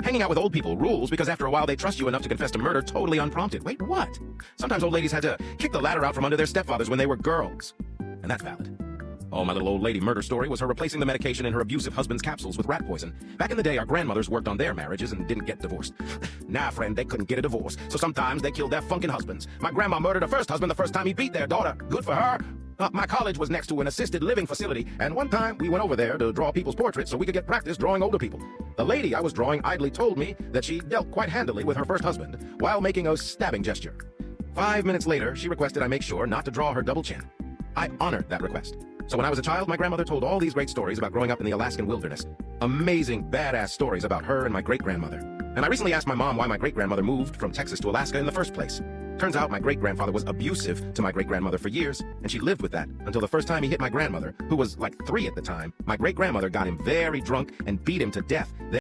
Hanging out with old people rules because after a while they trust you enough to confess to murder totally unprompted. Wait, what? Sometimes old ladies had to kick the ladder out from under their stepfathers when they were girls. And that's valid. Oh, my little old lady murder story was her replacing the medication in her abusive husband's capsules with rat poison. Back in the day, our grandmothers worked on their marriages and didn't get divorced. Nah, friend, they couldn't get a divorce, so sometimes they killed their funkin' husbands. My grandma murdered her first husband the first time he beat their daughter. Good for her. My college was next to an assisted living facility, and one time we went over there to draw people's portraits so we could get practice drawing older people. The lady I was drawing idly told me that she dealt quite handily with her first husband while making a stabbing gesture. 5 minutes later, she requested I make sure not to draw her double chin. I honored that request. So when I was a child, my grandmother told all these great stories about growing up in the Alaskan wilderness. Amazing, badass stories about her and my great-grandmother. And I recently asked my mom why my great-grandmother moved from Texas to Alaska in the first place. Turns out my great-grandfather was abusive to my great-grandmother for years, and she lived with that until the first time he hit my grandmother, who was like 3 at the time. My great-grandmother got him very drunk and beat him to death.